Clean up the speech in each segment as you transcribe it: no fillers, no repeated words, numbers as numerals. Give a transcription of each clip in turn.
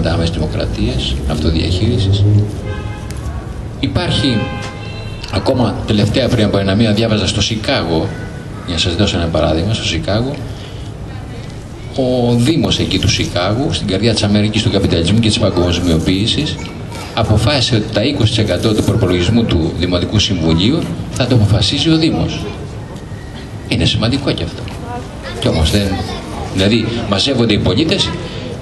συστήματα άμεσης δημοκρατίας, αυτοδιαχείρισης. Υπάρχει ακόμα τελευταία πριν από ένα μήνα διάβαζα στο Σικάγο, για να σας δώσω ένα παράδειγμα, στο Σικάγο, ο Δήμος εκεί του Σικάγου, στην καρδιά της Αμερικής, του καπιταλισμού και της παγκοσμιοποίησης, αποφάσισε ότι τα 20% του προπολογισμού του Δημοτικού Συμβουλίου θα το αποφασίζει ο Δήμος. Είναι σημαντικό και αυτό. Κι όμως δεν... Δηλαδή μαζεύονται οι πολίτες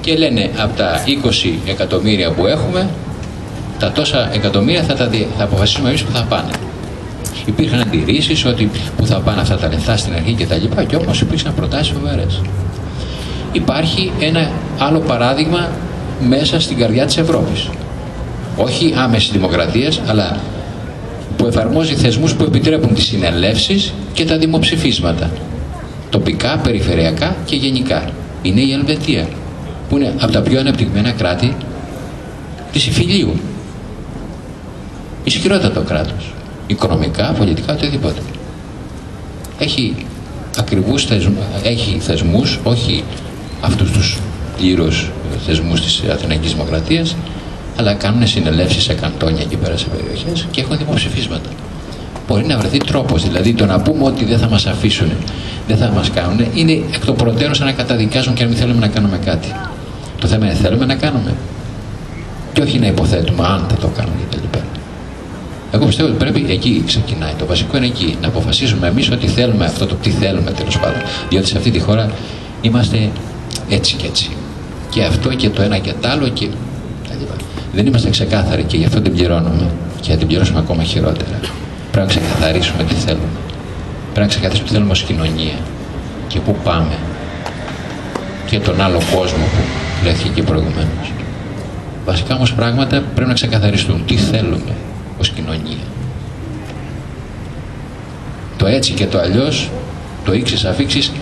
και λένε από τα 20 εκατομμύρια που έχουμε, τα τόσα εκατομμύρια θα αποφασίσουμε εμείς που θα πάνε. Υπήρχαν αντιρρήσεις ότι που θα πάνε αυτά τα λεφτά στην αρχή και τα λοιπά, και όμως υπήρξαν προτάσεις φοβερές. Υπάρχει ένα άλλο παράδειγμα μέσα στην καρδιά της Ευρώπης. Όχι άμεσης δημοκρατίας, αλλά που εφαρμόζει θεσμούς που επιτρέπουν τις συνελεύσεις και τα δημοψηφίσματα. Τοπικά, περιφερειακά και γενικά. Είναι η Ελβετία, που είναι από τα πιο ανεπτυγμένα κράτη της Ιφιλίου. Ισχυρότατο κράτος. Οικονομικά, πολιτικά, οτιδήποτε. Έχει ακριβούς θεσμούς, όχι αυτούς τους πλήρως θεσμούς της Αθηναϊκής Δημοκρατίας, αλλά κάνουν συνελεύσεις σε καντόνια εκεί πέρα σε περιοχές και έχουν δημοψηφίσματα. Μπορεί να βρεθεί τρόπος, δηλαδή το να πούμε ότι δεν θα μας αφήσουν, δεν θα μας κάνουν, είναι εκ των προτέρων σαν να καταδικάζουν και να μην θέλουμε να κάνουμε κάτι. Το θέμα είναι θέλουμε να κάνουμε και όχι να υποθέτουμε αν θα το κάνουμε κτλ. Εγώ πιστεύω ότι πρέπει εκεί ξεκινάει. Το βασικό είναι εκεί, να αποφασίσουμε εμείς ότι θέλουμε αυτό, το τι θέλουμε τέλος πάντων. Διότι σε αυτή τη χώρα είμαστε έτσι και έτσι. Και αυτό και το ένα και το άλλο και τα λοιπά. Δεν είμαστε ξεκάθαροι και γι' αυτό την πληρώνουμε. Και θα την πληρώσουμε ακόμα χειρότερα. Πρέπει να ξεκαθαρίσουμε τι θέλουμε. Πρέπει να ξεκαθαρίσουμε τι θέλουμε ως κοινωνία. Και πού πάμε. Και τον άλλο κόσμο που βρέθηκε και προηγουμένως. Βασικά όμως πράγματα πρέπει να ξεκαθαριστούν. Τι θέλουμε ως κοινωνία. Το έτσι και το αλλιώς, το ήξεις αφήξεις,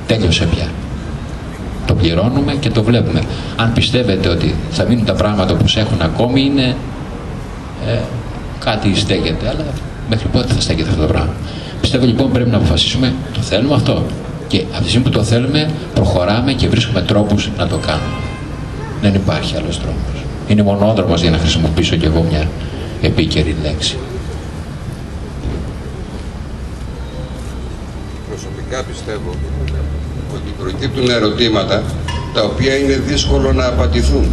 τέλειωσε πια. Το πληρώνουμε και το βλέπουμε. Αν πιστεύετε ότι θα μείνουν τα πράγματα όπως έχουν ακόμη, είναι κάτι στέκεται, αλλά μέχρι πότε θα στέκεται αυτό το πράγμα. Πιστεύω λοιπόν πρέπει να αποφασίσουμε, το θέλουμε αυτό. Και από τη στιγμή που το θέλουμε, προχωράμε και βρίσκουμε τρόπους να το κάνουμε. Δεν υπάρχει άλλος τρόπος. Είναι μονόδρομος, για να χρησιμοποιήσω κι εγώ μια επίκαιρη λέξη. Προσωπικά πιστεύω ότι προκύπτουν ερωτήματα τα οποία είναι δύσκολο να απαντηθούν.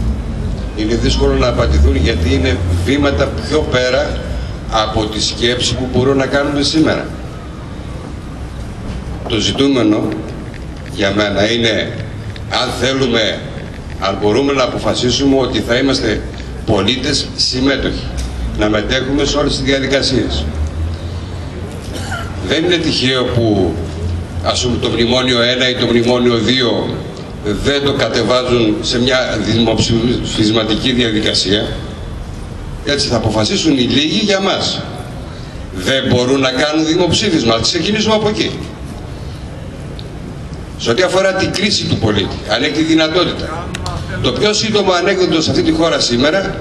Είναι δύσκολο να απαντηθούν γιατί είναι βήματα πιο πέρα από τη σκέψη που μπορούμε να κάνουμε σήμερα. Το ζητούμενο για μένα είναι αν θέλουμε, αν μπορούμε να αποφασίσουμε ότι θα είμαστε πολίτες συμμέτοχοι, να μετέχουμε σε όλες τις διαδικασίες. Δεν είναι τυχαίο που ας πούμε το μνημόνιο 1 ή το μνημόνιο 2 δεν το κατεβάζουν σε μια δημοψηφισματική διαδικασία. Έτσι θα αποφασίσουν οι λίγοι για μας. Δεν μπορούν να κάνουν δημοψήφισμα. Θα ξεκινήσουμε από εκεί. Σε ό,τι αφορά την κρίση του πολίτη, αν έχει τη δυνατότητα. Το πιο σύντομο ανέκδοτο σε αυτή τη χώρα σήμερα,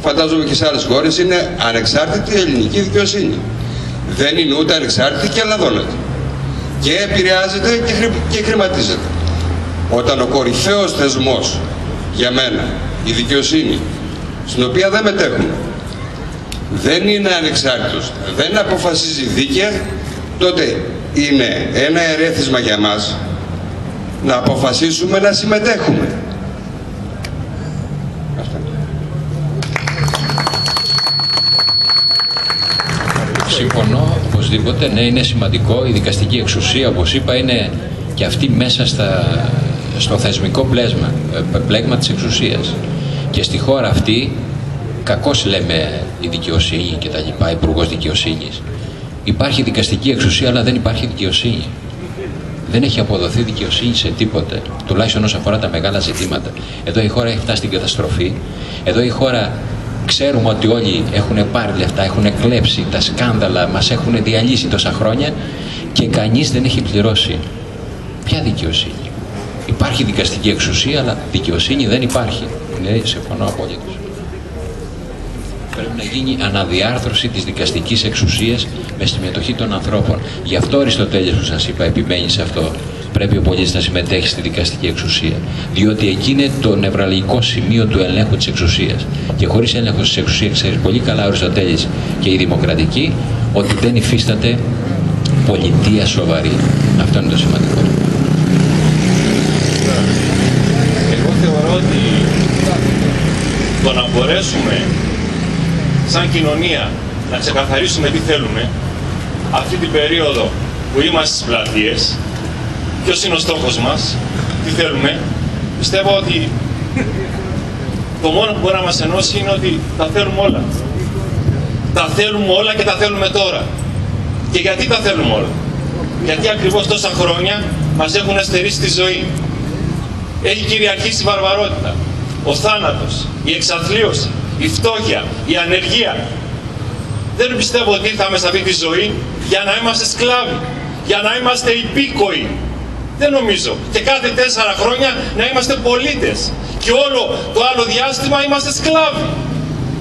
φαντάζομαι και σε άλλες χώρες, είναι ανεξάρτητη ελληνική δικαιοσύνη. Δεν είναι ούτε ανεξάρτητη και αλλαδώνεται. Και επηρεάζεται και χρηματίζεται. Όταν ο κορυφαίος θεσμός για μένα, η δικαιοσύνη, στην οποία δεν μετέχουμε, δεν είναι ανεξάρτητος, δεν αποφασίζει δίκαια, τότε είναι ένα ερέθισμα για μας να αποφασίσουμε να συμμετέχουμε. Συμφωνώ οπωσδήποτε, ναι, είναι σημαντικό. Η δικαστική εξουσία, όπως είπα, είναι και αυτή μέσα στο θεσμικό πλέγμα της εξουσίας. Και στη χώρα αυτή, κακώς λέμε η δικαιοσύνη και τα λοιπά, υπουργός δικαιοσύνης. Υπάρχει δικαστική εξουσία, αλλά δεν υπάρχει δικαιοσύνη. Δεν έχει αποδοθεί δικαιοσύνη σε τίποτε, τουλάχιστον όσον αφορά τα μεγάλα ζητήματα. Εδώ η χώρα έχει φτάσει στην καταστροφή. Εδώ η χώρα, ξέρουμε ότι όλοι έχουν πάρει λεφτά, έχουν κλέψει, τα σκάνδαλα μας έχουν διαλύσει τόσα χρόνια και κανείς δεν έχει πληρώσει. Ποια δικαιοσύνη? Υπάρχει δικαστική εξουσία, αλλά δικαιοσύνη δεν υπάρχει. Ναι, συμφωνώ απολύτως. Πρέπει να γίνει αναδιάρθρωση της δικαστικής εξουσίας με συμμετοχή των ανθρώπων. Γι' αυτό ο Αριστοτέλης που σας είπα επιμένει σε αυτό. πρέπει ο πολίτης να συμμετέχει στη δικαστική εξουσία. Διότι εκεί είναι το νευραλγικό σημείο του ελέγχου της εξουσίας. Και χωρίς έλεγχο της εξουσίας, ξέρει πολύ καλά ο Αριστοτέλης και η Δημοκρατική, ότι δεν υφίσταται πολιτεία σοβαρή. Αυτό είναι το σημαντικό. Εγώ θεωρώ ότι το να μπορέσουμε σαν κοινωνία να ξεκαθαρίσουμε τι θέλουμε αυτή την περίοδο που είμαστε στις πλατείες, ποιος είναι ο στόχος μας, τι θέλουμε, πιστεύω ότι το μόνο που μπορεί να μας ενώσει είναι ότι τα θέλουμε όλα. Τα θέλουμε όλα και τα θέλουμε τώρα. Και γιατί τα θέλουμε όλα? Γιατί ακριβώς τόσα χρόνια μας έχουν στερήσει τη ζωή. Έχει κυριαρχήσει η βαρβαρότητα, ο θάνατος, η εξαθλίωση, η φτώχεια, η ανεργία. Δεν πιστεύω ότι ήρθαμε σε αυτή τη ζωή για να είμαστε σκλάβοι, για να είμαστε υπήκοοι. Δεν νομίζω. Και κάθε 4 χρόνια να είμαστε πολίτες. Και όλο το άλλο διάστημα είμαστε σκλάβοι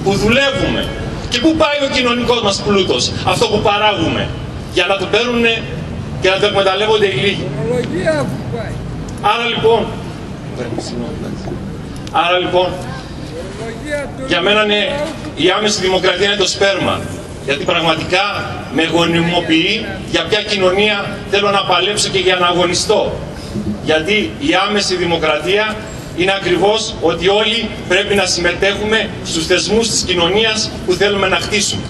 που δουλεύουμε. Και πού πάει ο κοινωνικός μας πλούτος, αυτό που παράγουμε, για να το παίρνουν και να το εκμεταλλεύονται οι λίγοι. Άρα λοιπόν, για μένα η άμεση δημοκρατία είναι το σπέρμα. Γιατί πραγματικά με γονιμοποιεί για ποια κοινωνία θέλω να παλέψω και για να αγωνιστώ. Γιατί η άμεση δημοκρατία είναι ακριβώς ότι όλοι πρέπει να συμμετέχουμε στους θεσμούς της κοινωνίας που θέλουμε να χτίσουμε.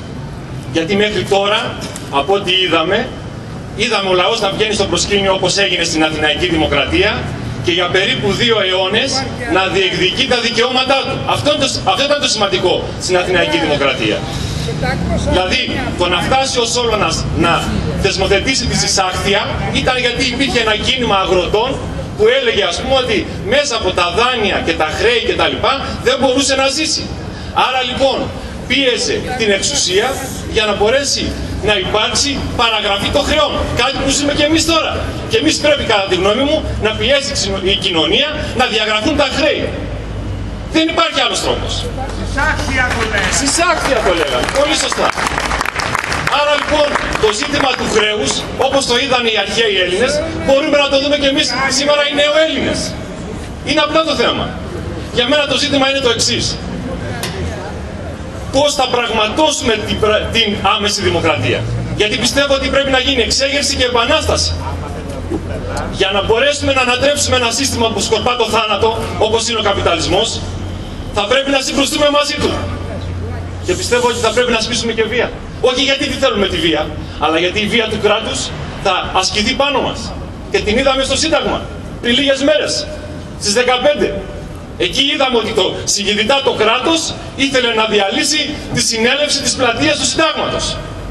Γιατί μέχρι τώρα, από ό,τι είδαμε ο λαός να βγαίνει στο προσκήνιο όπως έγινε στην Αθηναϊκή Δημοκρατία και για περίπου 2 αιώνες να διεκδικεί τα δικαιώματά του. Αυτό ήταν το σημαντικό στην Αθηναϊκή Δημοκρατία. Δηλαδή, το να φτάσει ο Σόλωνας να θεσμοθετήσει τη συσάχθεια ήταν γιατί υπήρχε ένα κίνημα αγροτών που έλεγε, ας πούμε, ότι μέσα από τα δάνεια και τα χρέη και τα λοιπά δεν μπορούσε να ζήσει. Άρα λοιπόν πίεσε την εξουσία για να μπορέσει να υπάρξει παραγραφή των χρεών. Κάτι που ζούμε και εμείς τώρα. Και εμείς πρέπει, κατά τη γνώμη μου, να πιέσει η κοινωνία να διαγραφούν τα χρέη. Δεν υπάρχει άλλος τρόπος. Συσάχθεια το λέγαμε. Πολύ σωστά. Άρα λοιπόν το ζήτημα του χρέους, όπως το είδαν οι αρχαίοι Έλληνες, μπορούμε να το δούμε και εμείς σήμερα οι νεοέλληνες. Είναι απλά το θέμα. Για μένα το ζήτημα είναι το εξής. Πώς θα πραγματώσουμε την άμεση δημοκρατία. Γιατί πιστεύω ότι πρέπει να γίνει εξέγερση και επανάσταση. Για να μπορέσουμε να ανατρέψουμε ένα σύστημα που σκορπά το θάνατο, όπως είναι ο καπιταλισμός, θα πρέπει να συγκρουστούμε μαζί του. Και πιστεύω ότι θα πρέπει να ασκήσουμε και βία. Όχι γιατί τι θέλουμε τη βία, αλλά γιατί η βία του κράτους θα ασκηθεί πάνω μας. Και την είδαμε στο Σύνταγμα πριν λίγες μέρες, στις 15. Εκεί είδαμε ότι συγκινητά το κράτος ήθελε να διαλύσει τη συνέλευση της πλατείας του Συντάγματος.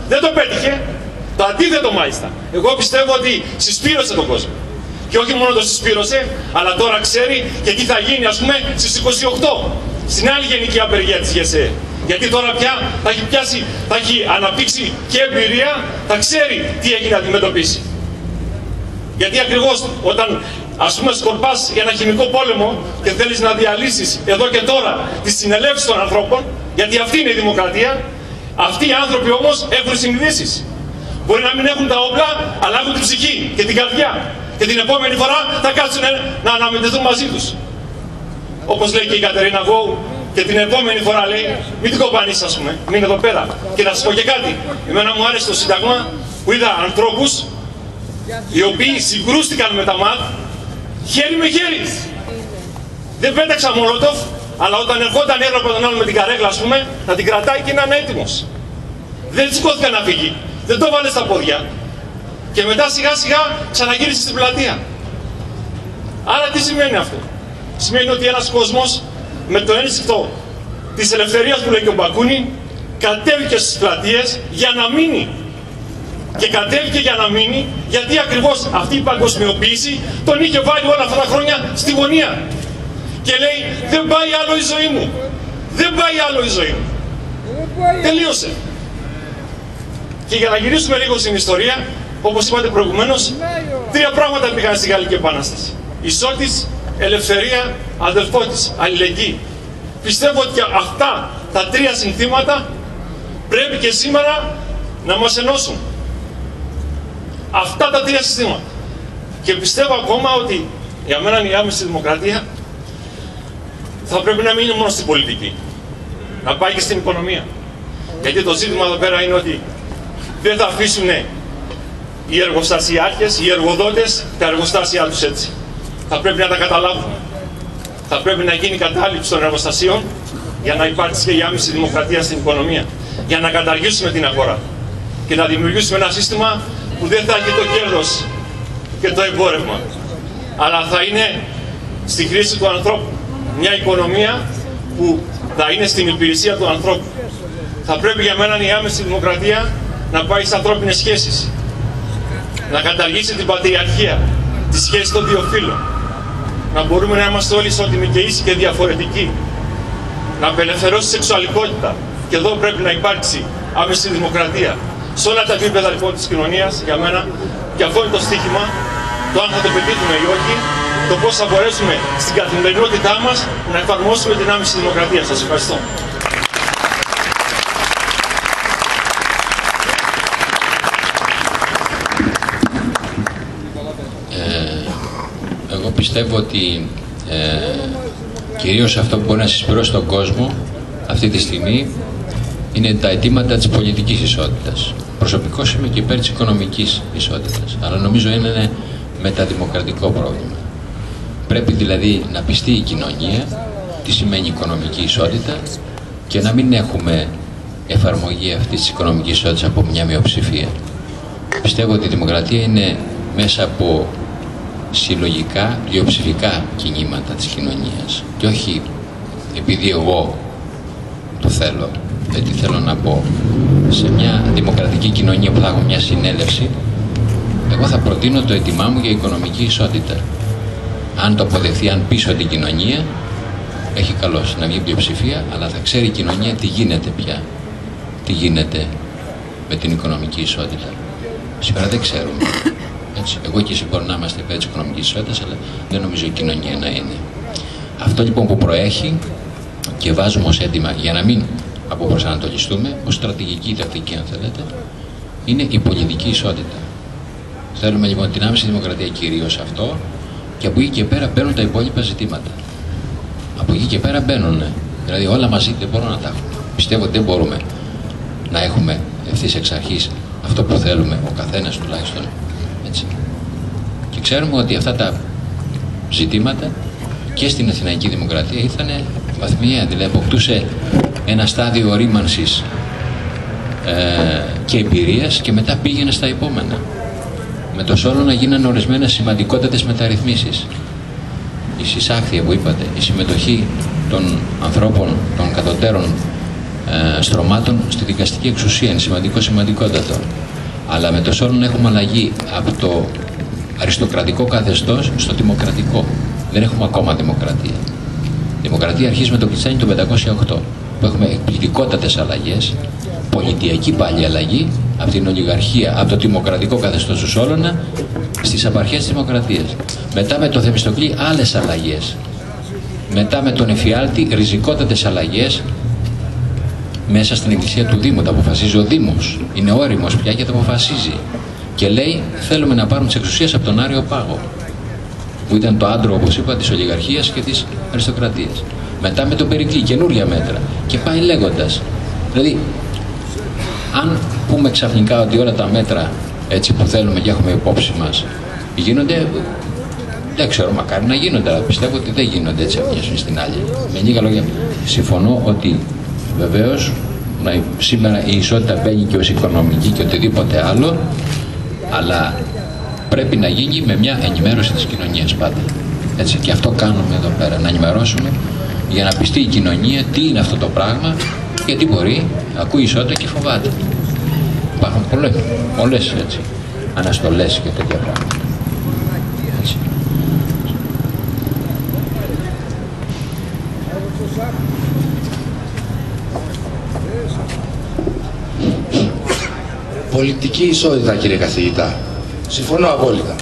Δεν το πέτυχε. Το αντίθετο μάλιστα. Εγώ πιστεύω ότι συσπήρωσε τον κόσμο. Και όχι μόνο το συσπήρωσε, αλλά τώρα ξέρει και τι θα γίνει, ας πούμε, στις 28, στην άλλη γενική απεργία της ΓΕΣΕ. Γιατί τώρα πια θα έχει αναπτύξει και εμπειρία, θα ξέρει τι έχει να αντιμετωπίσει. Γιατί ακριβώς όταν, ας πούμε, σκορπάς για ένα χημικό πόλεμο και θέλεις να διαλύσεις εδώ και τώρα τις συνελεύσεις των ανθρώπων, γιατί αυτή είναι η δημοκρατία, αυτοί οι άνθρωποι όμως έχουν συνειδήσεις. Μπορεί να μην έχουν τα όπλα, αλλά έχουν την ψυχή και την καρδιά. Και την επόμενη φορά θα κάτσουν να αναμετεθούν μαζί τους. Όπως λέει και η Κατερίνα Γόου, και την επόμενη φορά λέει, μην την κομπανείς, ας πούμε, μην εδώ πέρα. Και να σας πω και κάτι. Εμένα μου άρεσε το Σύνταγμα που είδα ανθρώπους οι οποίοι συγκρούστηκαν με τα ΜΑΤ χέρι με χέρι. Δεν πέταξα Μολότοφ, αλλά όταν ερχόταν ένα από τον άλλο με την καρέκλα, ας πούμε, να την κρατάει και να είναι έτοιμος. Δεν σηκώθηκαν να φύγει. Δεν το βάλε στα πόδια. Και μετά σιγά σιγά ξαναγύρισε στην πλατεία. Άρα τι σημαίνει αυτό? Σημαίνει ότι ένας κόσμος με το ένστικτο της ελευθερίας που λέει και ο Μπακούνι κατέβηκε στις πλατείες για να μείνει. Και κατέβηκε για να μείνει γιατί ακριβώς αυτή η παγκοσμιοποίηση τον είχε βάλει όλα αυτά τα χρόνια στη γωνία. Και λέει, δεν πάει άλλο η ζωή μου. Δεν πάει άλλο η ζωή μου. Τελείωσε. Και για να γυρίσουμε λίγο στην ιστορία, όπως είπατε προηγουμένως, 3 πράγματα πήγαν στη Γαλλική Επανάσταση. Ισότης, ελευθερία, αδελφότης, αλληλεγγύη. Πιστεύω ότι αυτά τα 3 συνθήματα πρέπει και σήμερα να μας ενώσουν. Αυτά τα 3 συστήματα. Και πιστεύω ακόμα ότι για μένα η άμεση δημοκρατία θα πρέπει να μην είναι μόνο στην πολιτική. Να πάει και στην οικονομία. Γιατί το ζήτημα εδώ πέρα είναι ότι δεν θα αφήσουν οι εργοστασιάρχες, οι εργοδότες, τα εργοστάσια τους έτσι. Θα πρέπει να τα καταλάβουμε. Θα πρέπει να γίνει κατάληψη των εργοστασίων για να υπάρξει και η άμεση δημοκρατία στην οικονομία. Για να καταργήσουμε την αγορά. Και να δημιουργήσουμε ένα σύστημα που δεν θα έχει το κέρδος και το εμπόρευμα. Αλλά θα είναι στη χρήση του ανθρώπου. Μια οικονομία που θα είναι στην υπηρεσία του ανθρώπου. Θα πρέπει για μένα η άμεση δημοκρατία να πάει στις ανθρώπινες σχέσεις. Να καταργήσει την πατριαρχία, τη σχέση των δύο φύλων. Να μπορούμε να είμαστε όλοι ισότιμοι και ίσοι και διαφορετικοί. Να απελευθερώσει τη σεξουαλικότητα. Και εδώ πρέπει να υπάρξει άμεση δημοκρατία. Σε όλα τα επίπεδα λοιπόν της κοινωνίας, για μένα, και αυτό είναι το στίχημα, το αν θα το πετύχουμε ή όχι, το πώς θα μπορέσουμε στην καθημερινότητά μας να εφαρμόσουμε την άμεση δημοκρατία. Σας ευχαριστώ. Εγώ πιστεύω ότι κυρίως αυτό που μπορεί να συσπηρώσει τον κόσμο αυτή τη στιγμή είναι τα αιτήματα της πολιτικής ισότητας. Προσωπικώς είμαι και υπέρ της οικονομικής ισότητας, αλλά νομίζω είναι μεταδημοκρατικό πρόβλημα. Πρέπει δηλαδή να πιστεί η κοινωνία τι σημαίνει οικονομική ισότητα και να μην έχουμε εφαρμογή αυτής της οικονομικής ισότητας από μια μειοψηφία. Πιστεύω ότι η δημοκρατία είναι μέσα από συλλογικά, πλειοψηφικά κινήματα της κοινωνίας και όχι επειδή εγώ το θέλω. Γιατί θέλω να πω, σε μια δημοκρατική κοινωνία που θα έχω μια συνέλευση, εγώ θα προτείνω το αίτημά μου για οικονομική ισότητα. Αν το αποδεχθεί, αν πείσω την κοινωνία, έχει καλώς να βγει πλειοψηφία, αλλά θα ξέρει η κοινωνία τι γίνεται πια. Τι γίνεται με την οικονομική ισότητα. Σήμερα δεν ξέρουμε. Έτσι. Εγώ και εσύ μπορεί να είμαστε υπέρ της οικονομικής ισότητας, αλλά δεν νομίζω η κοινωνία να είναι. Αυτό λοιπόν που προέχει και βάζουμε ως αίτημα για να μην αποπροσανατολιστούμε, ως στρατηγική τακτική αν θέλετε, είναι η πολιτική ισότητα. Θέλουμε λοιπόν την άμεση δημοκρατία κυρίως αυτό και από εκεί και πέρα μπαίνουν τα υπόλοιπα ζητήματα. Από εκεί και πέρα μπαίνουν, δηλαδή όλα μαζί δεν μπορούμε να τα έχουμε. Πιστεύω ότι δεν μπορούμε να έχουμε ευθύς εξ αρχής αυτό που θέλουμε ο καθένας τουλάχιστον. Έτσι. Και ξέρουμε ότι αυτά τα ζητήματα και στην Αθηναϊκή Δημοκρατία ήρθαν βαθμιαία, δηλαδή αποκτούσε ένα στάδιο ορίμανσης και εμπειρίας και μετά πήγαινε στα επόμενα. Με το σόλο να γίνανε ορισμένες σημαντικότατες μεταρρυθμίσεις. Η συσάχθεια που είπατε, η συμμετοχή των ανθρώπων, των κατωτέρων στρωμάτων στη δικαστική εξουσία είναι σημαντικότατο. Αλλά με το σόλο να έχουμε αλλαγή από το αριστοκρατικό καθεστώς στο δημοκρατικό. Δεν έχουμε ακόμα δημοκρατία. Η δημοκρατία αρχίζει με το Κιτσάνι το 508, που έχουμε εκπληκτικότατες αλλαγές, πολιτιακή πάλι αλλαγή, από την ολιγαρχία, από το δημοκρατικό καθεστώς του Σόλωνα, στις απαρχές της δημοκρατίας. Μετά με το Θεμιστοκλή άλλες αλλαγές. Μετά με τον Εφιάλτη ριζικότατες αλλαγές μέσα στην εκκλησία του Δήμου. Τα αποφασίζει ο Δήμος. Είναι όριμος πια και τα αποφασίζει. Και λέει θέλουμε να πάρουν τις εξουσίες από τον Άριο Πάγο, που ήταν το άντρο, όπως είπα, της ολιγαρχίας και της αριστοκρατίας. Μετά με τον Περικλή, καινούρια μέτρα. Και πάει λέγοντας. Δηλαδή, αν πούμε ξαφνικά ότι όλα τα μέτρα έτσι που θέλουμε και έχουμε υπόψη μας γίνονται, δεν ξέρω, μακάρι να γίνονται, αλλά πιστεύω ότι δεν γίνονται έτσι από μια στην άλλη. Με λίγα λόγια, συμφωνώ ότι βεβαίως σήμερα η ισότητα μπαίνει και ως οικονομική και οτιδήποτε άλλο, αλλά πρέπει να γίνει με μια ενημέρωση της κοινωνίας πάντα. Έτσι, και αυτό κάνουμε εδώ πέρα, να ενημερώσουμε για να πιστεί η κοινωνία τι είναι αυτό το πράγμα, γιατί μπορεί, ακούει ισότητα και φοβάται. Υπάρχουν πολλές έτσι, αναστολές και τέτοια πράγματα. Έτσι. Πολιτική ισότητα, κύριε καθηγητά. Συμφωνώ απόλυτα.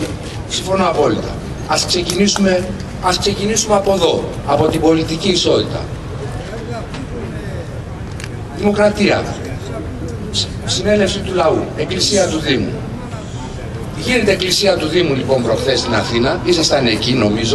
Συμφωνώ απόλυτα. Ας ξεκινήσουμε από εδώ, από την πολιτική ισότητα. Δημοκρατία. Συνέλευση του λαού. Εκκλησία του Δήμου. Γίνεται εκκλησία του Δήμου λοιπόν προχθές στην Αθήνα, ήσασταν εκεί νομίζω.